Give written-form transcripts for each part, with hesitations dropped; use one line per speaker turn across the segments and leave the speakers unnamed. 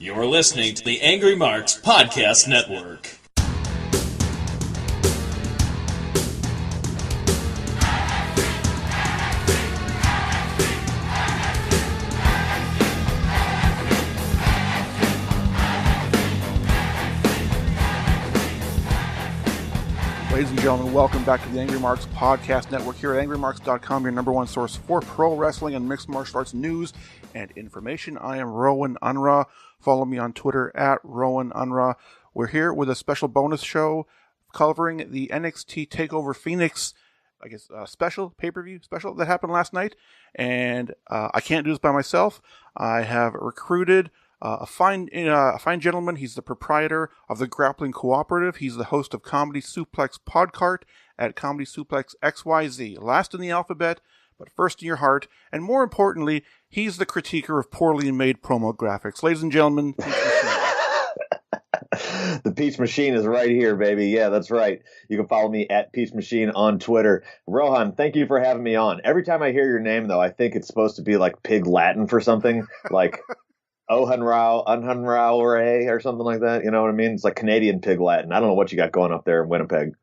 You're listening to the Angry Marks Podcast Network.
Ladies and gentlemen, welcome back to the Angry Marks Podcast Network here at AngryMarks.com, your number one source for pro wrestling and mixed martial arts news and information. I am Rohan Unruh. Follow me on Twitter at Rohan Unruh. We're here with a special bonus show covering the NXT Takeover Phoenix, special pay-per-view special that happened last night. And I can't do this by myself. I have recruited a fine gentleman. He's the proprietor of the Grappling Cooperative. He's the host of Comedy Suplex Podcart at Comedy Suplex XYZ. Last in the alphabet, but first in your heart. And more importantly, he's the critiquer of poorly made promo graphics. Ladies and gentlemen, Peach Machine.
The Peach Machine is right here, baby. Yeah, that's right. You can follow me at Peach Machine on Twitter. Rohan, thank you for having me on. Every time I hear your name, though, I think it's supposed to be like Pig Latin for something, like Unhunrao Ray or something like that. You know what I mean? It's like Canadian Pig Latin. I don't know what you got going up there in Winnipeg.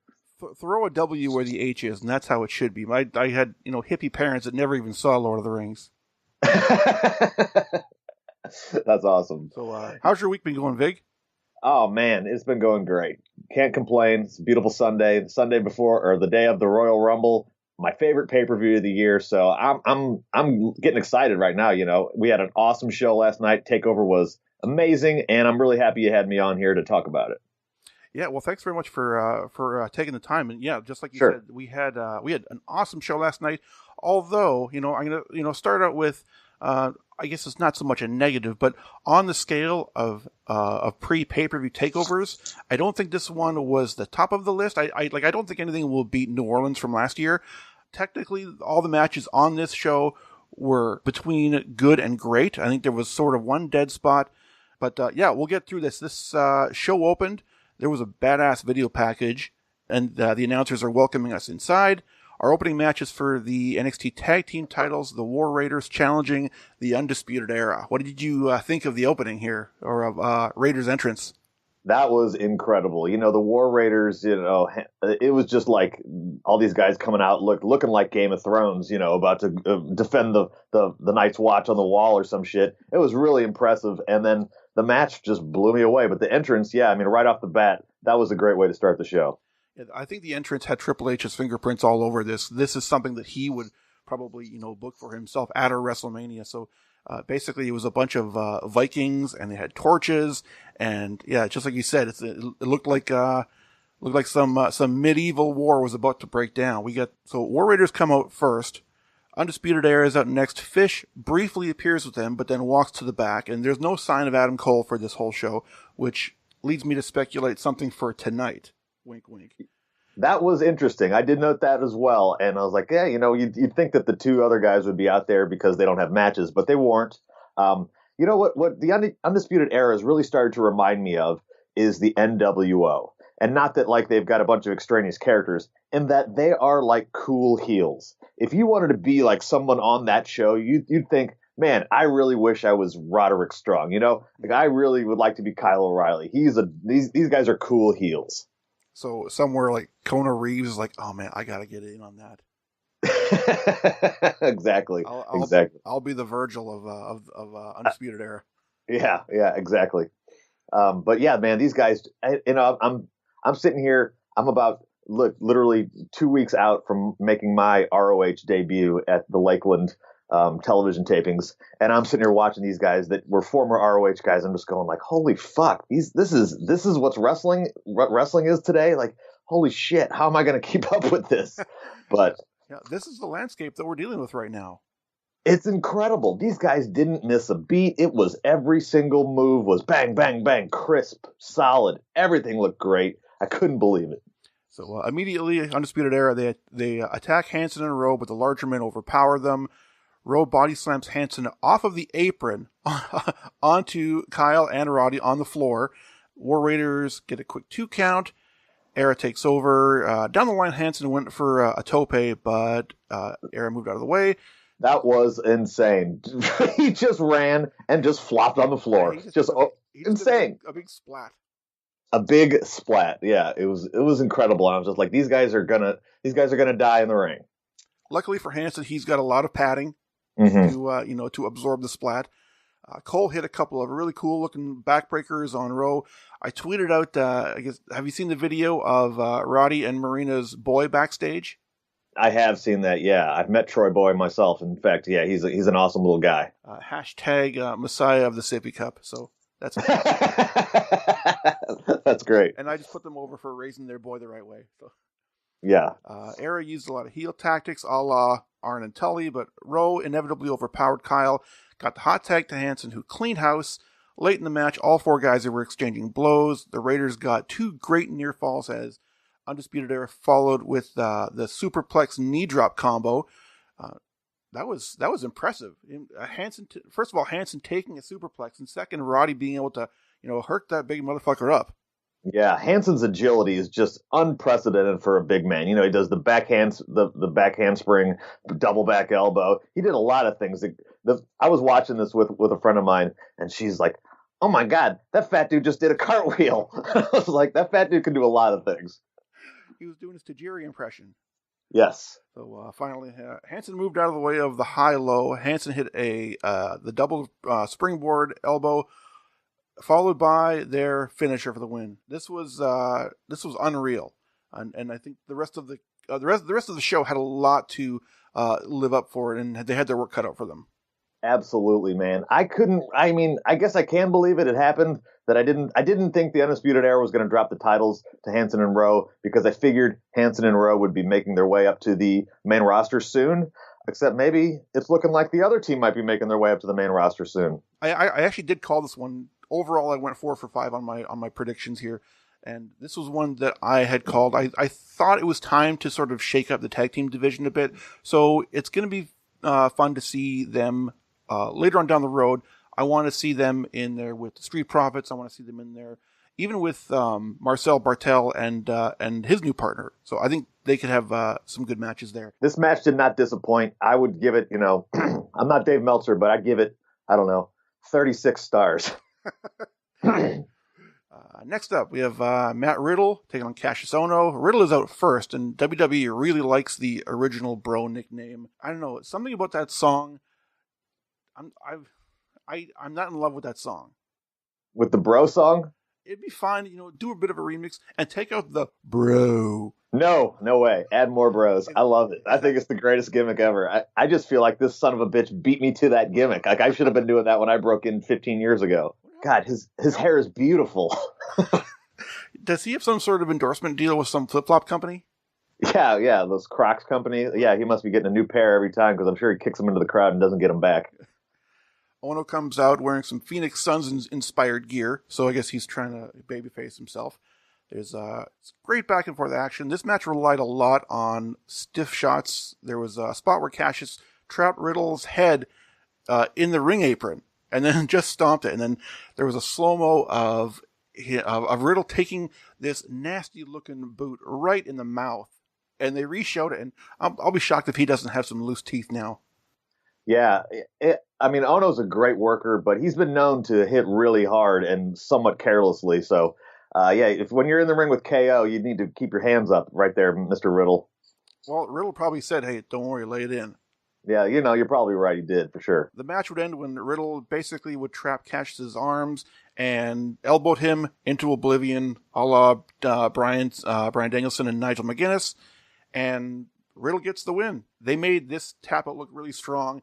Throw a W where the H is, and that's how it should be. I had hippie parents that never even saw Lord of the Rings.
That's awesome.
So, how's your week been going, Vig?
Oh man, it's been going great. Can't complain. It's a beautiful Sunday. The Sunday before, or the day of the Royal Rumble. My favorite pay-per-view of the year. So I'm getting excited right now. You know, we had an awesome show last night. Takeover was amazing, and I'm really happy you had me on here to talk about it.
Yeah, well, thanks very much for taking the time. And yeah, just like you
Sure.
said, we had an awesome show last night. Although, I'm gonna start out with I guess it's not so much a negative, but on the scale of pre-pay-per-view takeovers, I don't think this one was the top of the list. I don't think anything will beat New Orleans from last year. Technically, all the matches on this show were between good and great. I think there was sort of one dead spot, but yeah, we'll get through this. This show opened. There was a badass video package, and the announcers are welcoming us inside. Our opening match is for the NXT Tag Team titles, the War Raiders challenging the Undisputed Era. What did you think of the opening here, or of Raiders' entrance?
That was incredible. You know, the War Raiders, it was just like all these guys coming out looking like Game of Thrones, about to defend the Night's Watch on the wall or some shit. It was really impressive. And then the match just blew me away. But the entrance, yeah, I mean, right off the bat, that was a great way to start the show.
I think the entrance had Triple H's fingerprints all over this. This is something that he would probably, book for himself at a WrestleMania. So basically, it was a bunch of Vikings, and they had torches, and yeah, just like you said, it looked like some medieval war was about to break down. So War Raiders come out first. Undisputed Era is out next. Fish briefly appears with them, but then walks to the back, and there's no sign of Adam Cole for this whole show, which leads me to speculate something for tonight. Wink, wink.
That was interesting. I did note that as well. And I was like, yeah, you'd think that the two other guys would be out there because they don't have matches, but they weren't. You know what the Undisputed Era has really started to remind me of is the NWO. And not that like they've got a bunch of extraneous characters, in that they are like cool heels. If you wanted to be like someone on that show, you'd think, man, I really wish I was Roderick Strong. Like I really would like to be Kyle O'Reilly. These guys are cool heels.
So somewhere like Kona Reeves is like, oh man, I gotta get in on that.
Exactly.
I'll be the Virgil of Undisputed Era.
Yeah, exactly. But yeah, man, these guys. I'm sitting here. I'm about literally 2 weeks out from making my ROH debut at the Lakeland television tapings, and I'm sitting here watching these guys that were former ROH guys. I'm just going like, holy fuck, this is what wrestling is today. Like, holy shit, how am I going to keep up with this? But
yeah, this is the landscape that we're dealing with right now.
It's incredible. These guys didn't miss a beat. It was every single move was bang, bang, bang, crisp, solid. Everything looked great. I couldn't believe it.
So immediately, Undisputed Era, they attack Hanson and Rowe, but the larger men overpower them. Rowe body slams Hanson off of the apron onto Kyle and Roddy on the floor. War Raiders get a quick 2 count. Era takes over. Down the line, Hanson went for a tope, but Era moved out of the way.
That was insane. He just ran and just flopped on the floor.
He just did
insane.
a big splat.
A big splat. Yeah, it was incredible. I was just like, these guys are gonna die in the ring.
Luckily for Hansen, he's got a lot of padding to absorb the splat. Cole hit a couple of really cool looking backbreakers on Rowe. I tweeted out, I guess, have you seen the video of Roddy and Marina's boy backstage?
I have seen that. Yeah, I've met Troy Boy myself. In fact, yeah, he's an awesome little guy.
Hashtag Messiah of the Sippy Cup. So that's
that's great.
And I just put them over for raising their boy the right way. So
yeah.
Era used a lot of heel tactics, a la Arn and Tully, but Rowe inevitably overpowered Kyle. Got the hot tag to Hansen, who cleaned house. Late in the match, all four guys were exchanging blows. The Raiders got two great near falls as Undisputed Era followed with the superplex knee drop combo. That was impressive. First of all, Hansen taking a superplex, and second, Roddy being able to hurt that big motherfucker up.
Yeah, Hansen's agility is just unprecedented for a big man. He does the back handspring, double back elbow. He did a lot of things. I was watching this with a friend of mine, and she's like, "Oh my God, that fat dude just did a cartwheel." I was like, "That fat dude can do a lot of things."
He was doing his Tajiri impression.
Yes.
So finally, Hansen moved out of the way of the high-low. Hansen hit the double springboard elbow, followed by their finisher for the win. This was unreal, and I think the rest of the show had a lot to live up for it, and they had their work cut out for them.
Absolutely, man. I guess I can believe it happened. That I didn't think the Undisputed Era was going to drop the titles to Hansen and Rowe, because I figured Hansen and Rowe would be making their way up to the main roster soon. Except maybe it's looking like the other team might be making their way up to the main roster soon.
I actually did call this one. Overall, I went 4 for 5 on my predictions here, and this was one that I had called. I thought it was time to sort of shake up the tag team division a bit, so it's going to be fun to see them later on down the road. I want to see them in there with the Street Profits. I want to see them in there even with Marcel Bartel and his new partner. So I think they could have some good matches there.
This match did not disappoint. I would give it, I'm not Dave Meltzer, but I'd give it, 36 stars.
Next up, we have Matt Riddle taking on Cassius Ohno. Riddle is out first, and WWE really likes the original bro nickname. I don't know, something about that song. I'm not in love with that song.
With the bro song?
It'd be fine, do a bit of a remix and take out the bro.
No way. Add more bros. I love it. I think it's the greatest gimmick ever. I just feel like this son of a bitch beat me to that gimmick. Like I should have been doing that when I broke in 15 years ago. God, his hair is beautiful.
Does he have some sort of endorsement deal with some flip-flop company?
Yeah, those Crocs company. Yeah, he must be getting a new pair every time, because I'm sure he kicks them into the crowd and doesn't get them back.
Ohno comes out wearing some Phoenix Suns inspired gear, so I guess he's trying to babyface himself. There's great back and forth action. This match relied a lot on stiff shots. There was a spot where Cassius trapped Riddle's head in the ring apron and then just stomped it. And then there was a slow-mo of Riddle taking this nasty looking boot right in the mouth. And they re-showed it, and I'll be shocked if he doesn't have some loose teeth now.
Yeah, Ohno's a great worker, but he's been known to hit really hard and somewhat carelessly. So, when you're in the ring with KO, you need to keep your hands up right there, Mr. Riddle.
Well, Riddle probably said, "Hey, don't worry, lay it in."
Yeah, you're probably right. He did, for sure.
The match would end when Riddle basically would trap Cassius's arms and elbowed him into oblivion, a la Bryan Danielson and Nigel McGuinness, and Riddle gets the win. They made this tap out look really strong.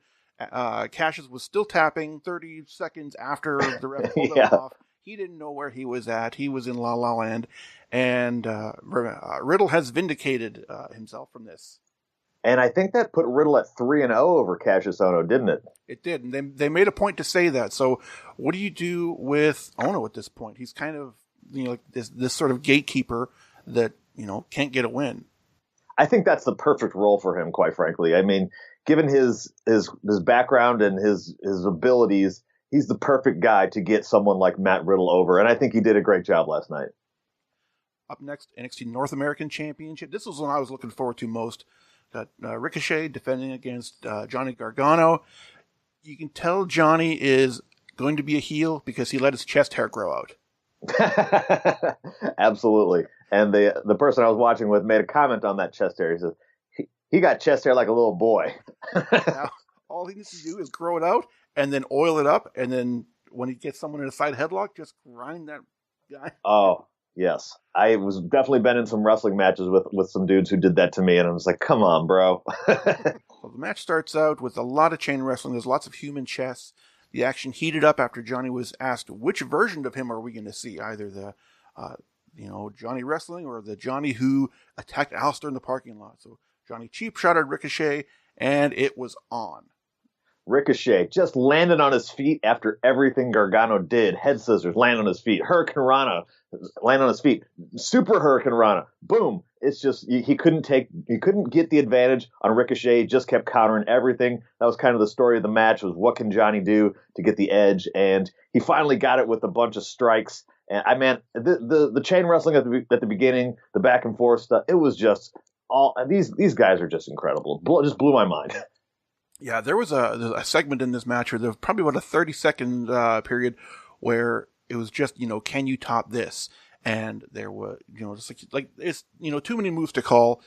Cassius was still tapping 30 seconds after the ref pulled him off. He didn't know where he was at. He was in La La Land. And Riddle has vindicated himself from this.
And I think that put Riddle at 3-0 over Cassius Ohno, didn't it?
It did. And they made a point to say that. So what do you do with Ohno at this point? He's kind of like this sort of gatekeeper that can't get a win.
I think that's the perfect role for him, quite frankly. I mean, given his background and his abilities, he's the perfect guy to get someone like Matt Riddle over, and I think he did a great job last night.
Up next, NXT North American Championship. This was one I was looking forward to most. Got Ricochet defending against Johnny Gargano. You can tell Johnny is going to be a heel because he let his chest hair grow out.
Absolutely. And the person I was watching with made a comment on that chest hair. He says, he got chest hair like a little boy.
Now, all he needs to do is grow it out and then oil it up. And then when he gets someone in a side headlock, just grind that guy.
Oh, yes. I was definitely been in some wrestling matches with some dudes who did that to me. And I was like, come on, bro.
Well, the match starts out with a lot of chain wrestling. There's lots of human chests. The action heated up after Johnny was asked which version of him are we going to see, either the Johnny wrestling or the Johnny who attacked Alistair in the parking lot. So Johnny cheap shot at Ricochet, and it was on.
Ricochet just landed on his feet after everything Gargano did. Head scissors, land on his feet. Hurricane Rana, land on his feet. Super Hurricane Rana, boom. It's just he couldn't get the advantage on Ricochet. He just kept countering everything. That was kind of the story of the match, was what can Johnny do to get the edge, and he finally got it with a bunch of strikes. And the chain wrestling at the beginning, the back and forth stuff, it was just all these guys are just incredible. Just blew my mind.
Yeah, there was a segment in this match where there was probably about a 30-second period where it was just, can you top this? And there was, just like it's, too many moves to call.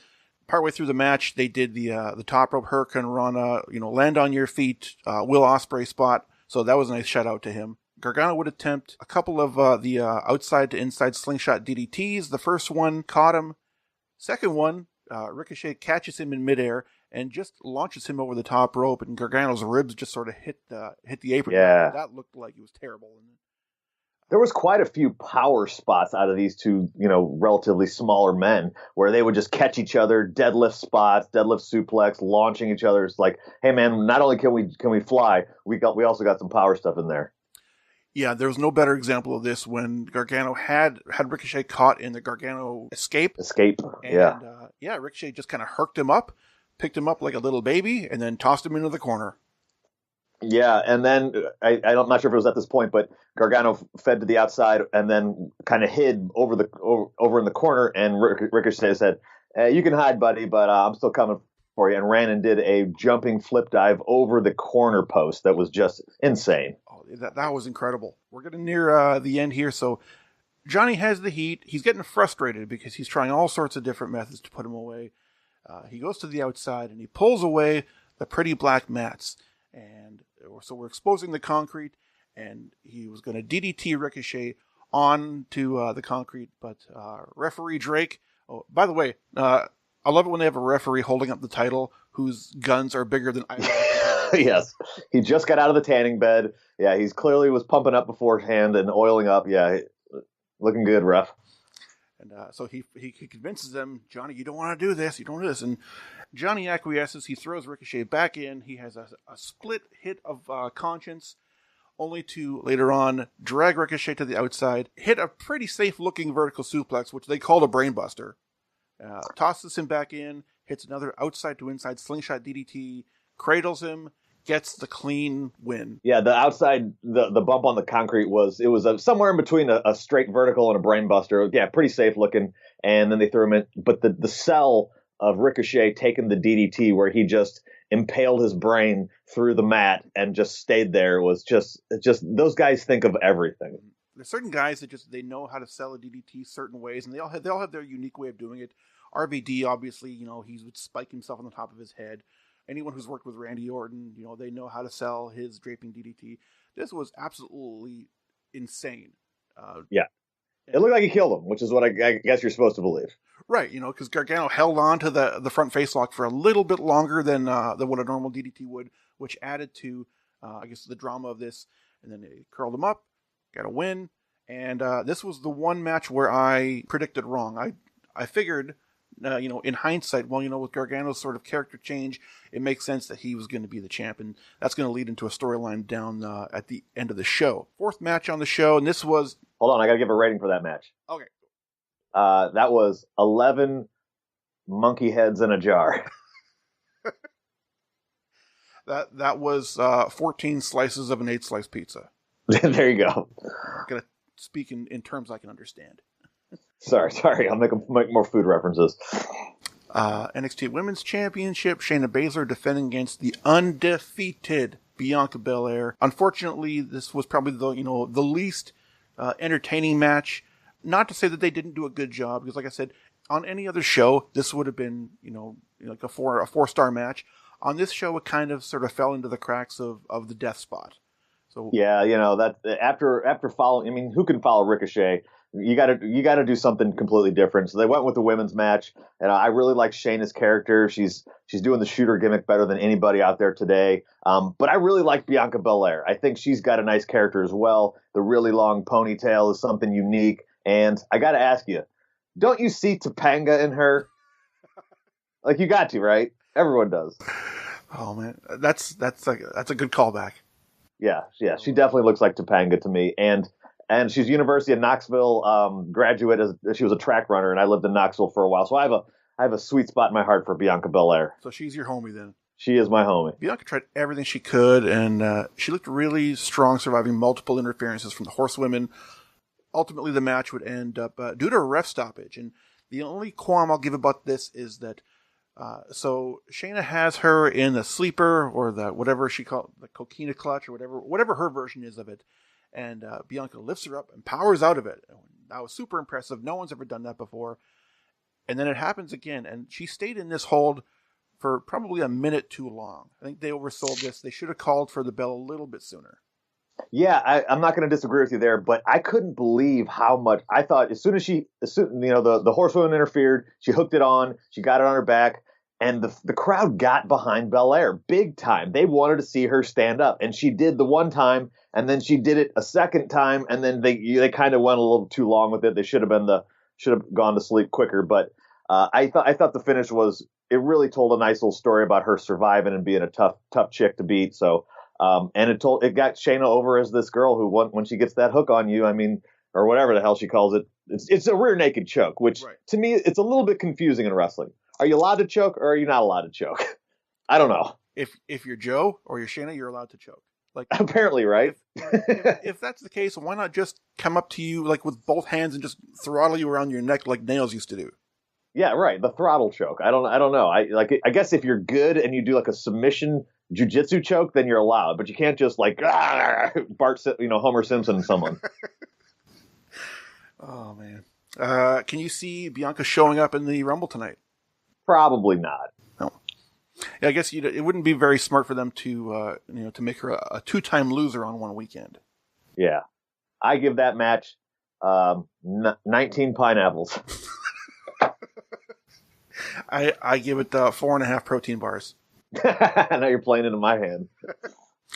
Partway through the match, they did the top rope Hurricane Rana, land on your feet, Will Ospreay spot. So that was a nice shout out to him. Gargano would attempt a couple of the outside to inside slingshot DDTs. The first one caught him. Second one, Ricochet catches him in midair and just launches him over the top rope, and Gargano's ribs just sort of hit the apron.
Yeah.
That looked like it was terrible.
There was quite a few power spots out of these two, relatively smaller men, where they would just catch each other, deadlift spots, deadlift suplex, launching each other. It's like, hey man, not only can we fly, we also got some power stuff in there.
Yeah, there was no better example of this when Gargano had Ricochet caught in the Gargano escape. And, Ricochet just kind of herked him up, picked him up like a little baby, and then tossed him into the corner.
Yeah, and then I'm not sure if it was at this point, but Gargano fed to the outside and then kind of hid over in the corner, and Ricochet said, "You can hide, buddy, but I'm still coming for you," and ran and did a jumping flip dive over the corner post that was just insane.
Oh, that was incredible. We're getting near the end here, so Johnny has the heat. He's getting frustrated because he's trying all sorts of different methods to put him away. He goes to the outside and he pulls away the pretty black mats. And so we're exposing the concrete, and he was going to DDT Ricochet onto the concrete, but referee Drake, oh, by the way, I love it when they have a referee holding up the title whose guns are bigger than either.
Yes, he just got out of the tanning bed. Yeah, he's clearly was pumping up beforehand and oiling up. Yeah, looking good, ref.
And so he convinces them, Johnny, you don't want to do this. You don't do this. And Johnny acquiesces. He throws Ricochet back in. He has a split hit of conscience, only to later on drag Ricochet to the outside, hit a pretty safe-looking vertical suplex, which they called a brainbuster. Tosses him back in, hits another outside to inside slingshot DDT, cradles him, gets the clean win.
Yeah, the outside, the bump on the concrete was somewhere in between a straight vertical and a brainbuster. Yeah, pretty safe looking. And then they threw him in. But the sell of Ricochet taking the DDT where he just impaled his brain through the mat and just stayed there was just those guys think of everything.
There's certain guys that they know how to sell a DDT certain ways, and they all have their unique way of doing it. RVD, obviously, he would spike himself on the top of his head. Anyone who's worked with Randy Orton, they know how to sell his draping DDT. This was absolutely insane.
Yeah. It looked like he killed him, which is what I guess you're supposed to believe.
Right, because Gargano held on to the front face lock for a little bit longer than what a normal DDT would, which added to, the drama of this. And then they curled him up, got a win. And this was the one match where I predicted wrong. I figured, in hindsight, with Gargano's sort of character change, it makes sense that he was going to be the champ. And that's going to lead into a storyline down at the end of the show. Fourth match on the show, and this was...
Hold on, I got to give a rating for that match.
Okay.
That was 11 monkey heads in a jar.
That was 14 slices of an 8-slice pizza.
There you go.
I'm going to speak in terms I can understand.
Sorry. I'll make more food references.
NXT Women's Championship, Shayna Baszler defending against the undefeated Bianca Belair. Unfortunately, this was probably the least entertaining match. Not to say that they didn't do a good job, because like I said, on any other show, this would have been, like a 4-star match. On this show, it kind of sort of fell into the cracks of the death spot. So
yeah, that after following, I mean, who can follow Ricochet? You got to do something completely different. So they went with the women's match, and I really like Shayna's character. She's doing the shooter gimmick better than anybody out there today. But I really like Bianca Belair. I think she's got a nice character as well. The really long ponytail is something unique. And I got to ask you, don't you see Topanga in her? Like, you got to, right? Everyone does.
Oh man, that's a good callback.
Yeah, she definitely looks like Topanga to me, and she's University of Knoxville graduate. She was a track runner, and I lived in Knoxville for a while, so I have a sweet spot in my heart for Bianca Belair.
So she's your homie then.
She is my homie.
Bianca tried everything she could, and she looked really strong, surviving multiple interferences from the horsewomen. Ultimately, the match would end up due to a ref stoppage, and the only qualm I'll give about this is that. So Shayna has her in the sleeper, or the whatever she called the coquina clutch, or whatever her version is of it, and Bianca lifts her up and powers out of it. That was super impressive. No one's ever done that before. And then it happens again, and she stayed in this hold for probably a minute too long. I think they oversold this. They should have called for the bell a little bit sooner.
Yeah, I'm not going to disagree with you there, but I couldn't believe how much I thought as soon the horsewoman interfered, she hooked it on, she got it on her back, and the crowd got behind Belair big time. They wanted to see her stand up, and she did the one time, and then she did it a second time, and then they kind of went a little too long with it. They should have gone to sleep quicker, but I thought the finish it really told a nice little story about her surviving and being a tough chick to beat. So. And it got Shayna over as this girl who, when she gets that hook on you, I mean, or whatever the hell she calls it, it's a rear naked choke, which to me, it's a little bit confusing in wrestling. Are you allowed to choke or are you not allowed to choke? I don't know.
If you're Joe or you're Shayna, you're allowed to choke. Like
apparently, right?
If that's the case, why not just come up to you like with both hands and just throttle you around your neck like Nails used to do?
Yeah, right. The throttle choke. I don't know. I guess if you're good and you do like a submission jiu-jitsu choke, then you're allowed, but you can't just like Homer Simpson someone.
Oh man. Can you see Bianca showing up in the Rumble tonight?
Probably not.
No. Yeah, I guess it wouldn't be very smart for them to to make her a 2-time loser on one weekend.
Yeah. I give that match 19 pineapples.
I give it 4.5 protein bars.
Now you're playing into my hand.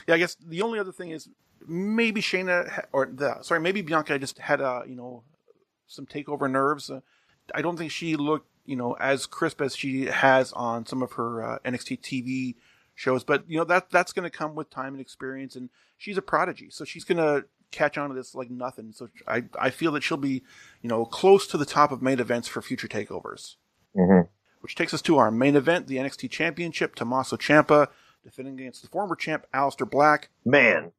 Yeah, I guess the only other thing is maybe maybe Bianca just had some takeover nerves. I don't think she looked as crisp as she has on some of her NXT TV shows, but that's going to come with time and experience, and she's a prodigy, so she's going to catch on to this like nothing. So I feel that she'll be close to the top of main events for future takeovers.
Mm-hmm.
Which takes us to our main event, the NXT Championship. Tommaso Ciampa defending against the former champ, Aleister Black.
Man,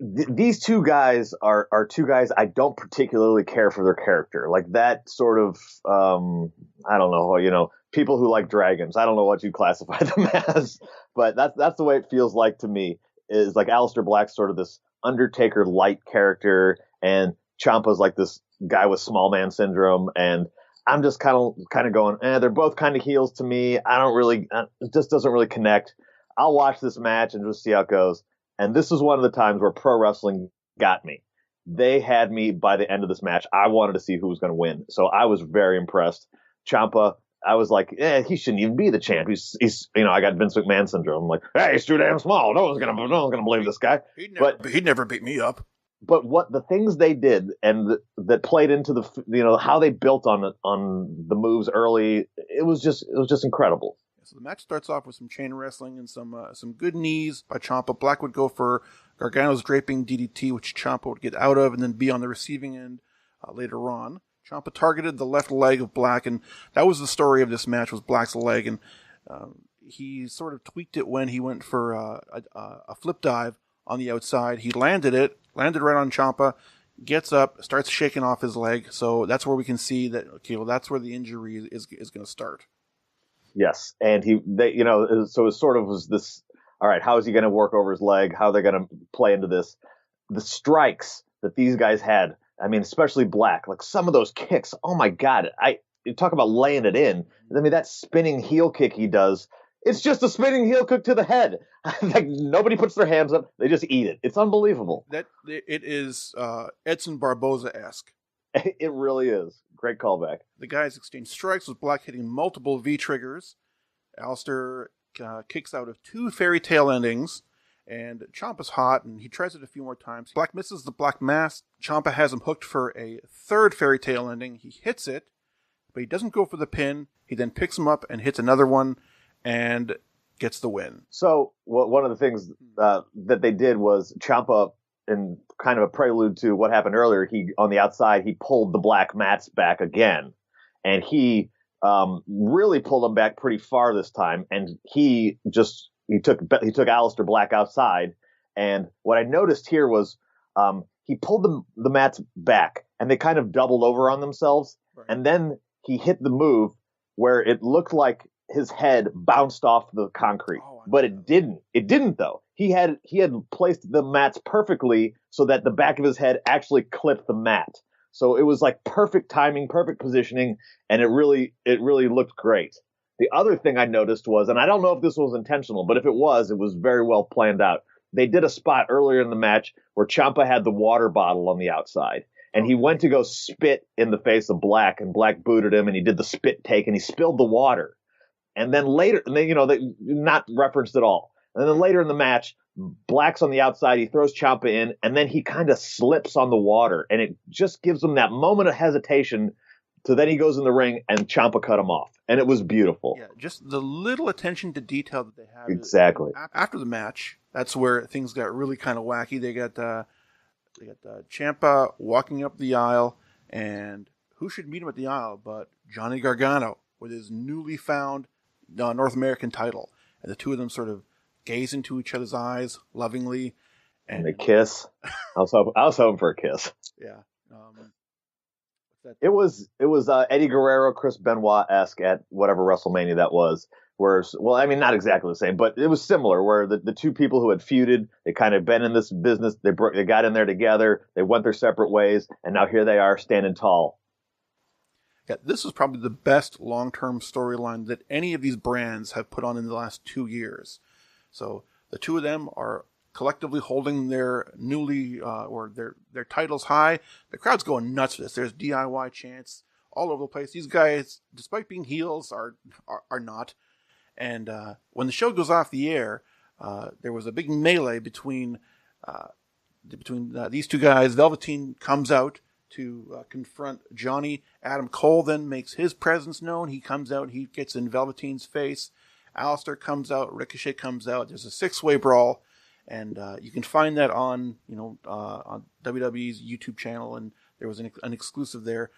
these two guys are two guys I don't particularly care for their character. Like that sort of, I don't know, people who like dragons. I don't know what you classify them as, but that's the way it feels like to me. Is like Aleister Black's sort of this Undertaker light character, and Ciampa's like this guy with small man syndrome, and I'm just kind of going, they're both kind of heels to me. I don't really, it just doesn't really connect. I'll watch this match and just see how it goes. And this is one of the times where pro wrestling got me. They had me by the end of this match. I wanted to see who was going to win. So I was very impressed. Ciampa, I was like, he shouldn't even be the champ. He's I got Vince McMahon syndrome. I'm like, hey, he's too damn small. No one's gonna believe this guy.
He'd never beat me up.
But what the things they did and that played into the how they built on the moves early, it was just incredible.
So the match starts off with some chain wrestling and some good knees by Ciampa. Black would go for Gargano's draping DDT, which Ciampa would get out of and then be on the receiving end later on. Ciampa targeted the left leg of Black, and that was the story of this match, was Black's leg, and he sort of tweaked it when he went for a flip dive on the outside. He landed right on Ciampa, gets up, starts shaking off his leg. So that's where we can see that, that's where the injury is going to start.
Yes. And so it sort of was this all right, how is he going to work over his leg? How are they going to play into this? The strikes that these guys had, I mean, especially Black, like some of those kicks, oh my God, you talk about laying it in. I mean, that spinning heel kick he does, it's just a spinning heel kick to the head. Like nobody puts their hands up, they just eat it. It's unbelievable.
It is Edson Barboza-esque.
It really is. Great callback.
The guys exchange strikes with Black hitting multiple V-triggers. Alistair kicks out of 2 fairy tale endings, and Ciampa's hot, and he tries it a few more times. Black misses the Black Mass. Ciampa has him hooked for a 3rd fairy tale ending. He hits it, but he doesn't go for the pin. He then picks him up and hits another one, and gets the win.
So one of the things that they did was Ciampa, in kind of a prelude to what happened earlier, he on the outside, he pulled the Black Mats back again, and he really pulled them back pretty far this time, and he took Aleister Black outside, and what I noticed here was he pulled the mats back, and they kind of doubled over on themselves, right. And then he hit the move where it looked like his head bounced off the concrete, but it didn't. It didn't though. He had placed the mats perfectly so that the back of his head actually clipped the mat. So it was like perfect timing, perfect positioning, and it really looked great. The other thing I noticed was, and I don't know if this was intentional, but if it was very well planned out. They did a spot earlier in the match where Ciampa had the water bottle on the outside, and he went to go spit in the face of Black, and Black booted him, and he did the spit take, and he spilled the water. And then later, they not referenced at all. And then later in the match, Black's on the outside, he throws Ciampa in, and then he kind of slips on the water, and it just gives him that moment of hesitation. So then he goes in the ring, and Ciampa cut him off, and it was beautiful.
Yeah, just the little attention to detail that they have.
Exactly.
After the match, that's where things got really kind of wacky. They got Ciampa walking up the aisle, and who should meet him at the aisle but Johnny Gargano with his newly found North American title, and the two of them sort of gaze into each other's eyes lovingly,
and they kiss. I was hoping for a kiss.
Yeah.
It was Eddie Guerrero, Chris Benoit-esque at whatever WrestleMania that was. Where, well, I mean, not exactly the same, but it was similar. Where the two people who had feuded, they kind of been in this business. They got in there together. They went their separate ways, and now here they are standing tall.
Yeah, this is probably the best long-term storyline that any of these brands have put on in the last 2 years. So the two of them are collectively holding their newly or their titles high. The crowd's going nuts for this. There's DIY chants all over the place. These guys, despite being heels, are not. And when the show goes off the air, there was a big melee between these two guys. Velveteen comes out to confront Johnny. Adam Cole then makes his presence known. He comes out. He gets in Velveteen's face. Alistair comes out. Ricochet comes out. There's a 6-way brawl. And you can find that on WWE's YouTube channel, and there was an exclusive there.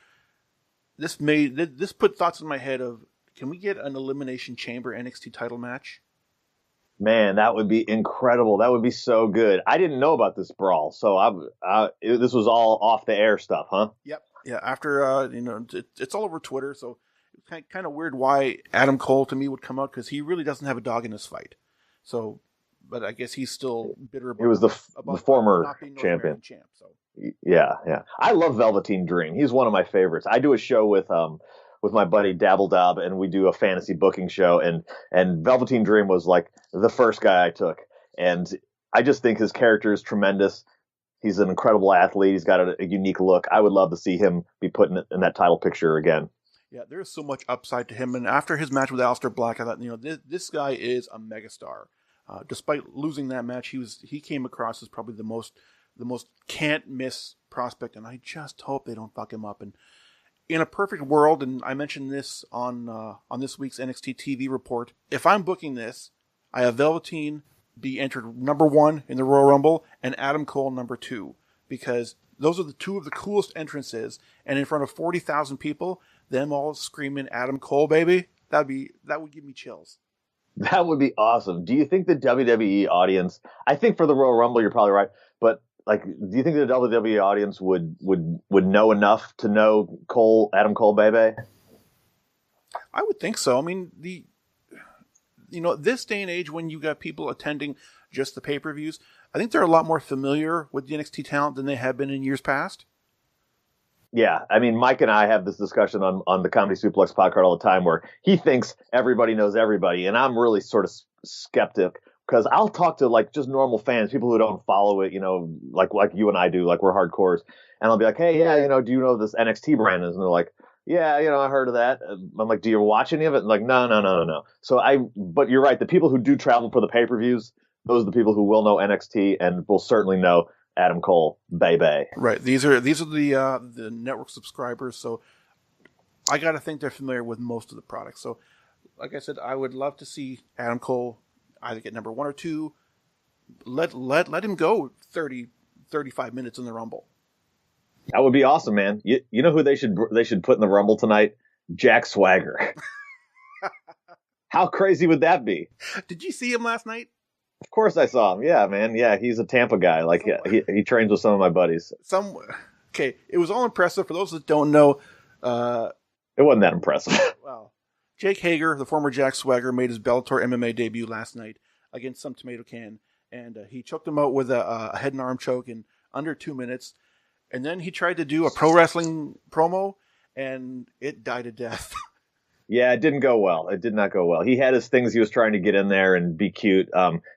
This put thoughts in my head of, can we get an Elimination Chamber NXT title match?
Man, that would be incredible. That would be so good. I didn't know about this brawl, so this was all off the air stuff, huh?
Yep. Yeah. After it's all over Twitter, so it's kind of weird why Adam Cole to me would come out, because he really doesn't have a dog in this fight. So. But I guess he's still bitter about.
He was the former champion.
Champ, so.
Yeah. I love Velveteen Dream. He's one of my favorites. I do a show with my buddy Dabble Dab, and we do a fantasy booking show. And Velveteen Dream was like the first guy I took, and I just think his character is tremendous. He's an incredible athlete. He's got a unique look. I would love to see him be put in that title picture again.
Yeah, there's so much upside to him. And after his match with Aleister Black, I thought, this guy is a megastar. Despite losing that match, he came across as probably the most can't miss prospect, and I just hope they don't fuck him up. And in a perfect world, and I mentioned this on this week's NXT TV report, if I'm booking this, I have Velveteen be entered number 1 in the Royal Rumble and Adam Cole number 2, because those are the two of the coolest entrances, and in front of 40,000 people, them all screaming Adam Cole, baby, that would give me chills.
That would be awesome. Do you think the WWE audience, I think for the Royal Rumble, you're probably right, but like, do you think the WWE audience would know enough to know Adam Cole, baby?
I would think so. I mean, this day and age when you got people attending just the pay-per-views, I think they're a lot more familiar with the NXT talent than they have been in years past.
Yeah, I mean, Mike and I have this discussion on the Comedy Suplex podcast all the time where he thinks everybody knows everybody, and I'm really sort of skeptic because I'll talk to like just normal fans, people who don't follow it, like you and I do, like we're hardcores, and I'll be like, hey, yeah, do you know this NXT brand is? And they're like, yeah, I heard of that. I'm like, do you watch any of it? And like, no. But you're right, the people who do travel for the pay-per-views, those are the people who will know NXT and will certainly know Adam Cole, baby.
Right. These are the network subscribers, so I got to think they're familiar with most of the products. So, like I said, I would love to see Adam Cole either get number 1 or 2. Let him go 30, 35 minutes in the Rumble.
That would be awesome, man. You know who they should put in the Rumble tonight? Jack Swagger. How crazy would that be?
Did you see him last night?
Of course I saw him. Yeah, man. Yeah, he's a Tampa guy. Like he trains with some of my buddies.
Okay, it was all impressive. For those that don't know,
it wasn't that impressive.
Well, Jake Hager, the former Jack Swagger, made his Bellator MMA debut last night against some tomato can, and he choked him out with a head and arm choke in under 2 minutes. And then he tried to do a pro wrestling promo, and it died a death.
Yeah, it didn't go well. It did not go well. He had his things he was trying to get in there and be cute.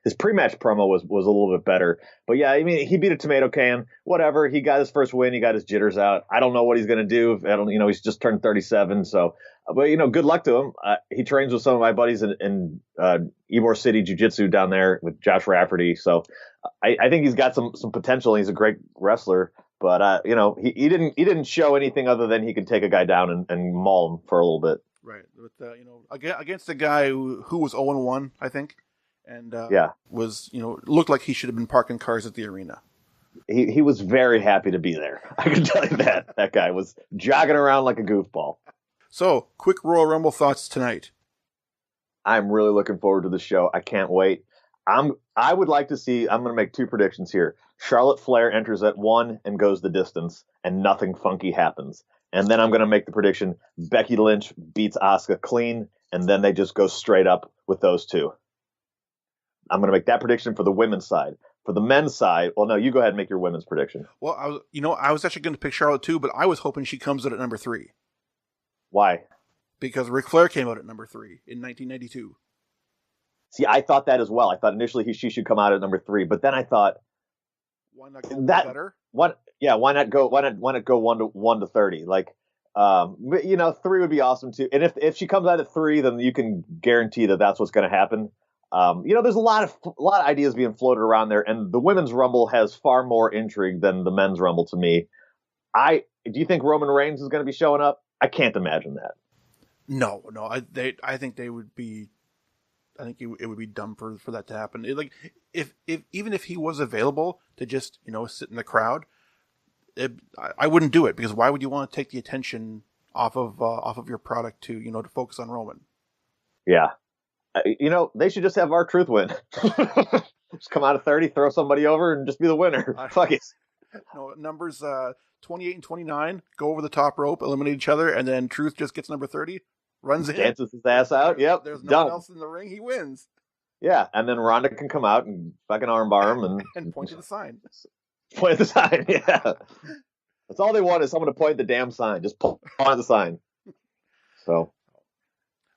His pre-match promo was a little bit better. But yeah, I mean, he beat a tomato can. Whatever. He got his first win. He got his jitters out. I don't know what he's going to do. He's just turned 37. So, but good luck to him. He trains with some of my buddies in Ybor City Jiu-Jitsu down there with Josh Rafferty. So I think he's got some potential. He's a great wrestler. But, he didn't show anything other than he could take a guy down and maul him for a little bit.
Right, with against a guy who was 0-1, I think, and was looked like he should have been parking cars at the arena.
He was very happy to be there. I can tell you that guy was jogging around like a goofball.
So, quick Royal Rumble thoughts tonight.
I'm really looking forward to the show. I can't wait. I would like to see. I'm going to make 2 predictions here. Charlotte Flair enters at 1 and goes the distance, and nothing funky happens. And then I'm going to make the prediction, Becky Lynch beats Asuka clean, and then they just go straight up with those 2. I'm going to make that prediction for the women's side. For the men's side, well, no, you go ahead and make your women's prediction.
Well, I was actually going to pick Charlotte too, but I was hoping she comes out at number 3.
Why?
Because Ric Flair came out at number 3 in 1992.
See, I thought that as well. I thought initially she should come out at number 3, but then I thought,
why not go better?
What? Yeah, why not go 1 to 30? Like, 3 would be awesome too. And if she comes out at 3, then you can guarantee that that's what's going to happen. There's a lot of ideas being floated around there, and the women's Rumble has far more intrigue than the men's Rumble to me. Do you think Roman Reigns is going to be showing up? I can't imagine that.
No. I think they would be. I think it would be dumb for that to happen. Even if he was available to just sit in the crowd, I wouldn't do it, because why would you want to take the attention off of your product to focus on Roman? Yeah,
they should just have R-Truth win. Just come out of 30, throw somebody over, and just be the winner. Fuck it.
Numbers 28 and 29 go over the top rope, eliminate each other, and then Truth just gets number 30. Runs in,
dances his ass out. Yep,
there's no one else in the ring. He wins.
Yeah, and then Ronda can come out and fucking armbar him
and point to the sign.
Point at the sign. Yeah, that's all they want, is someone to point the damn sign. Just point the sign. So,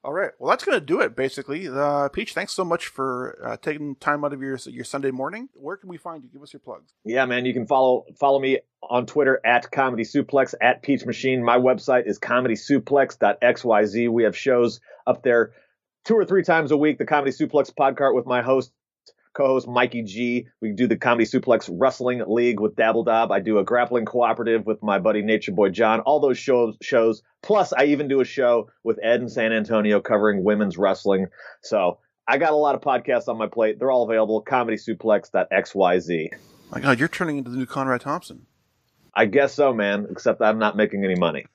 all right. Well, that's going to do it. Basically, Peach, thanks so much for taking time out of your Sunday morning. Where can we find you? Give us your plugs.
Yeah, man, you can follow me on Twitter at Comedy Suplex, at Peach Machine. My website is comedysuplex.xyz. We have shows up there 2 or 3 times a week. The Comedy Suplex podcast with my co-host Mikey G. We do the Comedy Suplex Wrestling League with Dabble Dob. I do a grappling cooperative with my buddy Nature Boy John. All those shows. Plus, I even do a show with Ed in San Antonio covering women's wrestling. So I got a lot of podcasts on my plate. They're all available. comedysuplex.xyz.
My God, you're turning into the new Conrad Thompson.
I guess so, man, except I'm not making any money.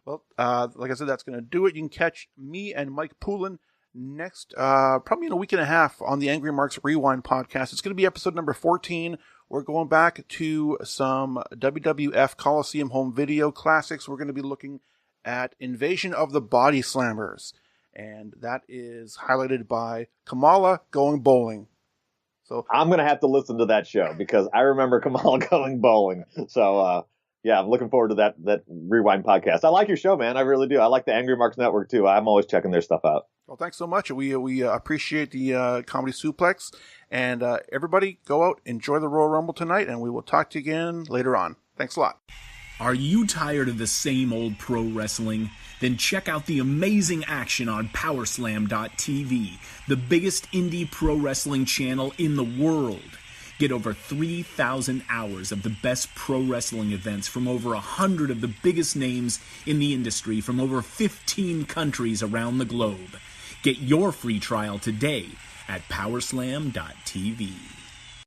Well, like I said, that's going to do it. You can catch me and Mike Poulin next, probably in a week and a half, on the Angry Marks Rewind podcast. It's going to be episode number 14. We're going back to some WWF Coliseum home video classics. We're going to be looking at Invasion of the Body Slammers. and that is highlighted by Kamala going bowling. So
I'm going to have to listen to that show because I remember Kamala going bowling. So, yeah, I'm looking forward to that Rewind podcast. I like your show, man. I really do. I like the Angry Marks Network, too. I'm always checking their stuff out.
Well, thanks so much. We appreciate the Comedy Suplex. And everybody, go out, enjoy the Royal Rumble tonight, and we will talk to you again later on. Thanks a lot.
Are you tired of the same old pro wrestling? Then check out the amazing action on Powerslam.tv, the biggest indie pro wrestling channel in the world. Get over 3,000 hours of the best pro wrestling events from over 100 of the biggest names in the industry from over 15 countries around the globe. Get your free trial today at Powerslam.tv.